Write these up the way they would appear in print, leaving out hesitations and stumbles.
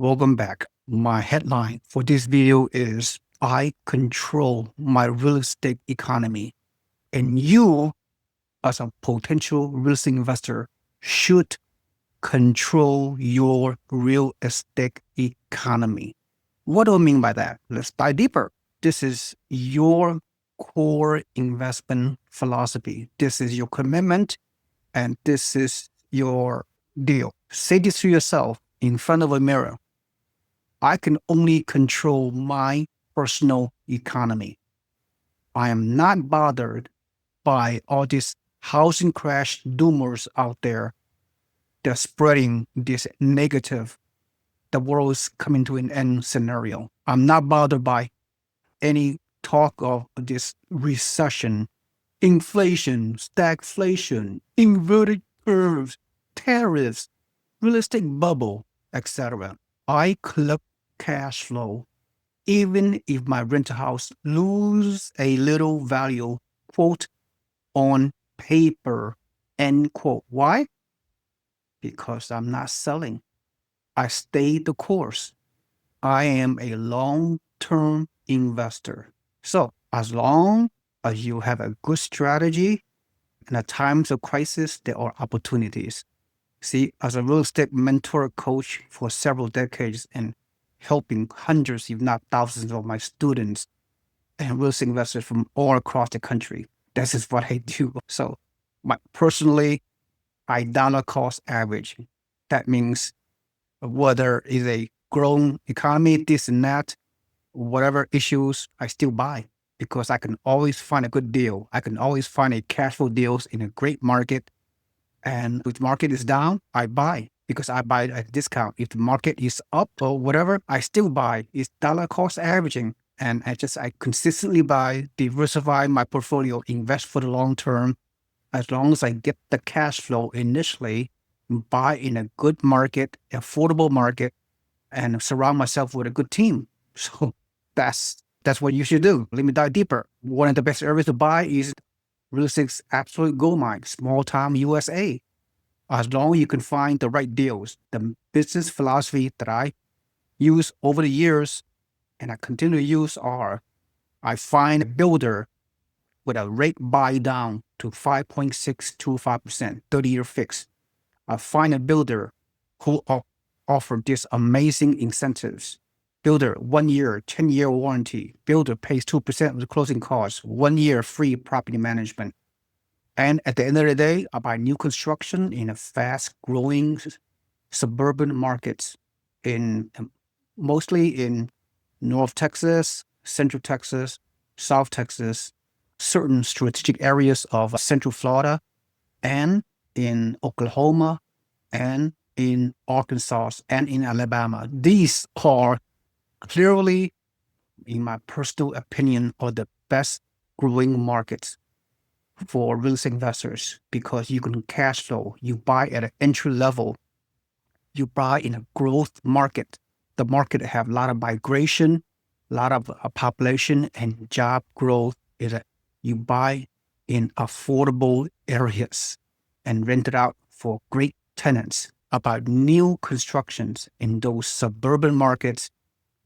Welcome back. My headline for this video is I control my real estate economy. And you, as a potential real estate investor, should control your real estate economy. What do I mean by that? Let's dive deeper. This is your core investment philosophy. This is your commitment, and this is your deal. Say this to yourself in front of a mirror. I can only control my personal economy. I am not bothered by all these housing crash doomers out there. They're spreading this negative, the world is coming to an end scenario. I'm not bothered by any talk of this recession, inflation, stagflation, inverted curves, tariffs, real estate bubble, etc. I collect cash flow even if my rental house lose a little value, quote, on paper, end quote. Why? Because I'm not selling. I stay the course. I am a long-term investor. So as long as you have a good strategy, and at times of crisis, there are opportunities. See, as a real estate mentor coach for several decades and helping hundreds, if not thousands of my students and real estate investors from all across the country, this is what I do. So personally, I dollar cost average. That means whether it's a growing economy, this and that, whatever issues, I still buy because I can always find a good deal. I can always find a cash flow deals in a great market. And if the market is down, I buy because I buy at a discount. If the market is up or whatever, I still buy. It's dollar cost averaging. And I consistently buy, diversify my portfolio, invest for the long term. As long as I get the cash flow initially, buy in a good market, affordable market, and surround myself with a good team. So that's what you should do. Let me dive deeper. One of the best areas to buy is real estate's absolute gold mine, small town USA. As long as you can find the right deals, the business philosophy that I use over the years and I continue to use are, I find a builder with a rate buy down to 5.625%, 30-year fix. I find a builder who offer these amazing incentives. Builder, 1 year, 10-year warranty. Builder pays 2% of the closing costs, 1 year free property management. And at the end of the day, I buy new construction in a fast-growing suburban markets mostly in North Texas, Central Texas, South Texas, certain strategic areas of Central Florida, and in Oklahoma, and in Arkansas, and in Alabama. These are clearly, in my personal opinion, are the best growing markets for real estate investors because you can cash flow. You buy at an entry level. You buy in a growth market. The market have a lot of migration, a lot of population and job growth. You buy in affordable areas and rent it out for great tenants. About new constructions in those suburban markets,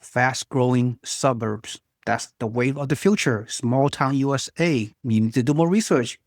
fast-growing suburbs. That's the wave of the future. Small town USA. You need to do more research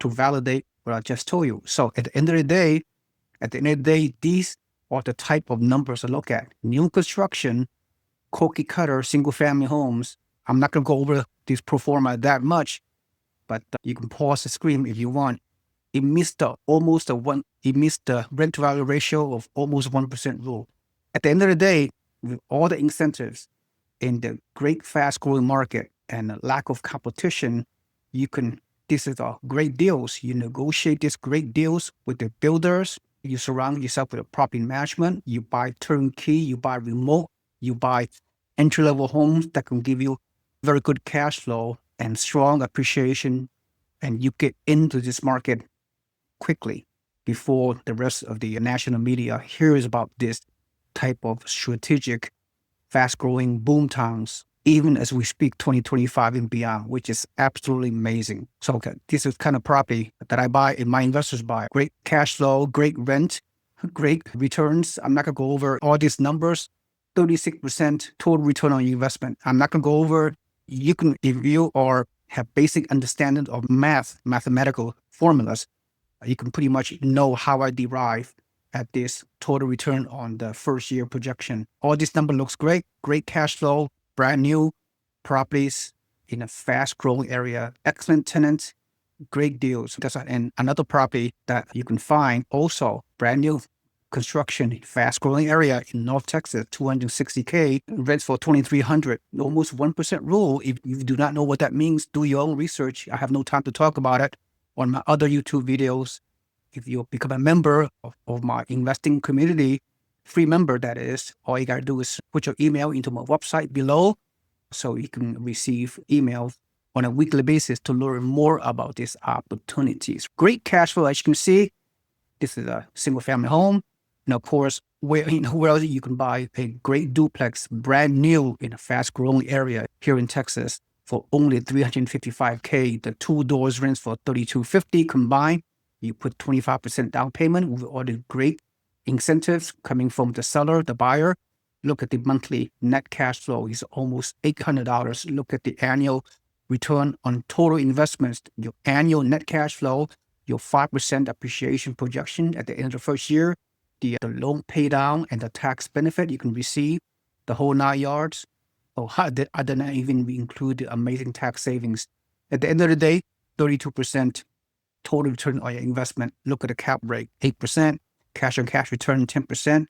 to validate what I just told you. So at the end of the day, these are the type of numbers to look at. New construction, cookie cutter, single family homes. I'm not going to go over this pro forma that much, but you can pause the screen if you want. It missed the rent to value ratio of almost 1% rule. At the end of the day, with all the incentives in the great fast growing market and the lack of competition, this is great deals. You negotiate these great deals with the builders. You surround yourself with a property management. You buy turnkey, you buy remote, you buy entry-level homes that can give you very good cash flow and strong appreciation. And you get into this market quickly before the rest of the national media hears about this type of strategic, fast-growing boom towns, even as we speak 2025 and beyond, which is absolutely amazing. So this is kind of property that I buy and my investors buy. Great cash flow, great rent, great returns. I'm not going to go over all these numbers, 36% total return on your investment. I'm not going to go over. You can, if you are have basic understanding of mathematical formulas, you can pretty much know how I derive at this total return on the first year projection. All this number looks great, great cash flow, brand new properties in a fast growing area, excellent tenants, great deals. That's and another property that you can find also brand new construction, fast growing area in North Texas, 260K, rents for 2,300, almost 1% rule. If you do not know what that means, do your own research. I have no time to talk about it on my other YouTube videos. If you become a member of my investing community, free member that is, all you gotta do is put your email into my website below so you can receive emails on a weekly basis to learn more about these opportunities. Great cash flow, as you can see. This is a single family home. And of course, where else you can buy a great duplex, brand new in a fast growing area here in Texas for only $355K. The 2 doors rents for $3,250 combined. You put 25% down payment with all the great incentives coming from the seller, the buyer. Look at the monthly net cash flow is almost $800. Look at the annual return on total investments, your annual net cash flow, your 5% appreciation projection at the end of the first year, the loan pay down and the tax benefit you can receive, the whole 9 yards. Oh, I did not even include the amazing tax savings. At the end of the day, 32% total return on your investment. Look at the cap rate, 8%, cash on cash return, 10%,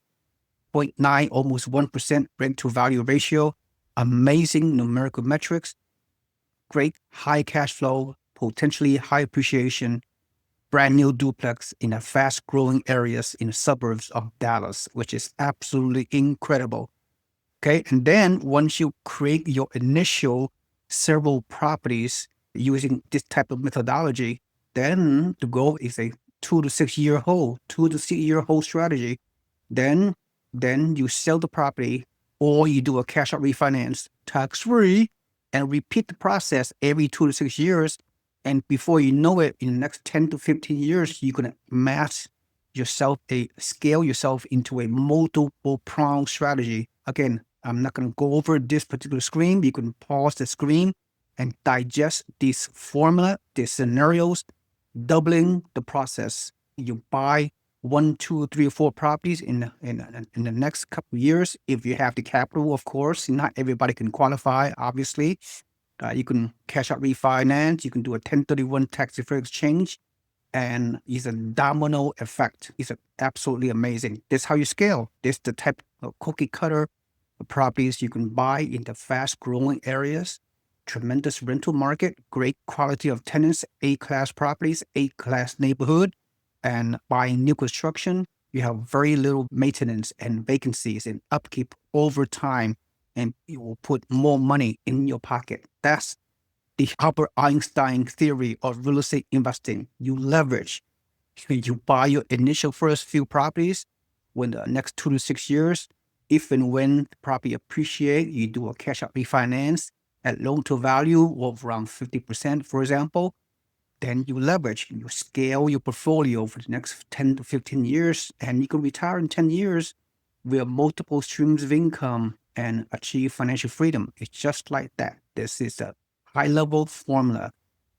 0.9, almost 1% rent to value ratio. Amazing numerical metrics, great high cash flow, potentially high appreciation, brand new duplex in a fast growing areas in the suburbs of Dallas, which is absolutely incredible. Okay. And then once you create your initial several properties using this type of methodology, then the goal is a 2 to 6 year hold, 2 to 6 year hold strategy. Then you sell the property or you do a cash out refinance tax free and repeat the process every 2 to 6 years. And before you know it, in the next 10 to 15 years, you're going to mass yourself, scale yourself into a multiple prong strategy. Again, I'm not going to go over this particular screen. You can pause the screen and digest this formula, these scenarios, doubling the process. You buy 1, 2, 3, or 4 properties in the next couple of years. If you have the capital, of course, not everybody can qualify, obviously. You can cash out refinance. You can do a 1031 tax-deferred exchange. And it's a domino effect. It's absolutely amazing. This is how you scale. This is the type of cookie cutter properties you can buy in the fast growing areas. Tremendous rental market, great quality of tenants, A-class properties, A-class neighborhood. And buying new construction, you have very little maintenance and vacancies and upkeep over time. And you will put more money in your pocket. That's the Albert Einstein theory of real estate investing. You leverage. You buy your initial first few properties. When the next 2 to 6 years, if and when the property appreciate, you do a cash out refinance at loan to value of around 50%, for example. Then you leverage, you scale your portfolio for the next 10 to 15 years, and you can retire in 10 years with multiple streams of income and achieve financial freedom. It's just like that. This is a high-level formula.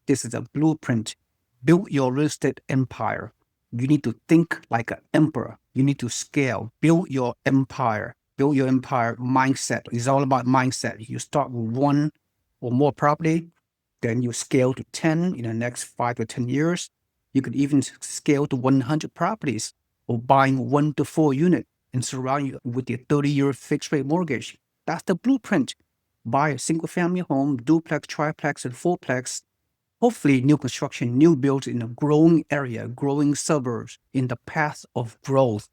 This is a blueprint. Build your real estate empire. You need to think like an emperor. You need to scale. Build your empire. Build your empire mindset. It's all about mindset. You start with 1 or more property, then you scale to 10 in the next 5 to 10 years. You could even scale to 100 properties or buying 1 to 4 units and surround you with your 30-year fixed rate mortgage. That's the blueprint. Buy a single family home, duplex, triplex, and fourplex. Hopefully new construction, new builds in a growing area, growing suburbs in the path of growth,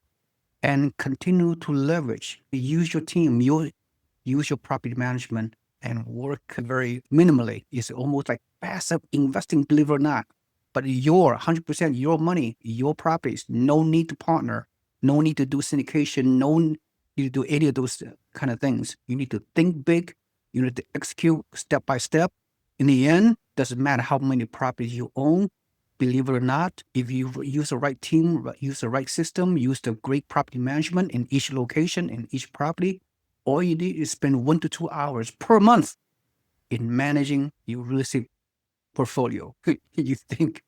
and continue to leverage. Use your team, use your property management, and work very minimally. It's almost like passive investing, believe it or not. But 100% your money, your properties, no need to partner, no need to do syndication, no need to do any of those kind of things. You need to think big. You need to execute step by step. In the end, doesn't matter how many properties you own. Believe it or not, if you use the right team, use the right system, use the great property management in each location, in each property, All you need is spend 1 to 2 hours per month in managing your real estate portfolio. You think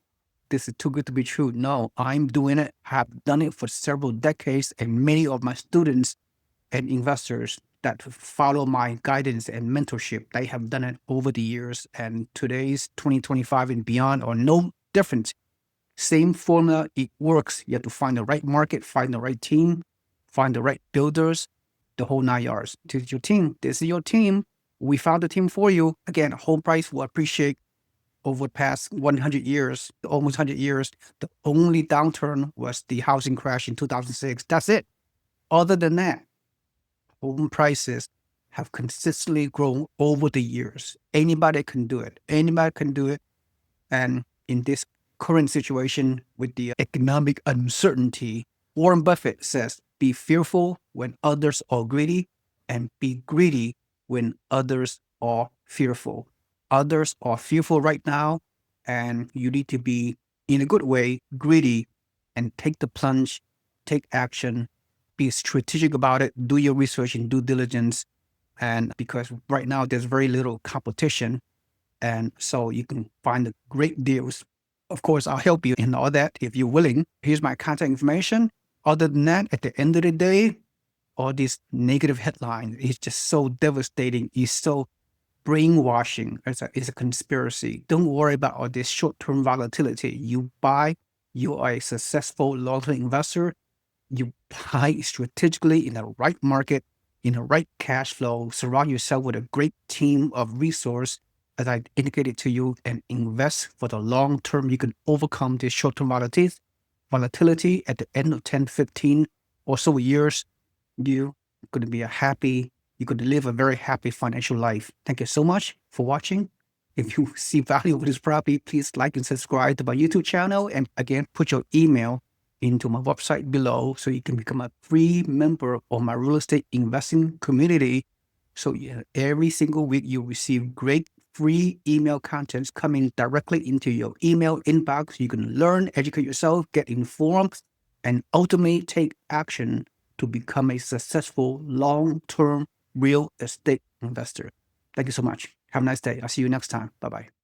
this is too good to be true? No, I'm doing it. Have done it for several decades, and many of my students and investors that follow my guidance and mentorship, they have done it over the years. And today's 2025 and beyond are no different. Same formula, it works. You have to find the right market, find the right team, find the right builders, the whole 9 yards. This is your team. This is your team. We found a team for you. Again, home price will appreciate over the past 100 years, almost 100 years. The only downturn was the housing crash in 2006. That's it. Other than that, home prices have consistently grown over the years. Anybody can do it. Anybody can do it. And in this current situation with the economic uncertainty, Warren Buffett says, be fearful when others are greedy and be greedy when others are fearful. Others are fearful right now, and you need to be, in a good way, greedy and take the plunge, take action, be strategic about it, do your research and due diligence. And because right now there's very little competition, and so you can find the great deals. Of course, I'll help you in all that if you're willing. Here's my contact information. Other than that, at the end of the day, all these negative headlines is just so devastating. It's so brainwashing. It's a conspiracy. Don't worry about all this short-term volatility. You buy, you are a successful long-term investor. You buy strategically in the right market, in the right cash flow. Surround yourself with a great team of resource, as I indicated to you, and invest for the long term. You can overcome this short-term volatility at the end of 10, 15 or so years. You're going to be you're going to live a very happy financial life. Thank you so much for watching. If you see value of this property, please like and subscribe to my YouTube channel. And again, put your email into my website below so you can become a free member of my real estate investing community. So every single week you receive great free email contents coming directly into your email inbox. You can learn, educate yourself, get informed, and ultimately take action to become a successful long-term real estate investor. Thank you so much. Have a nice day. I'll see you next time. Bye-bye.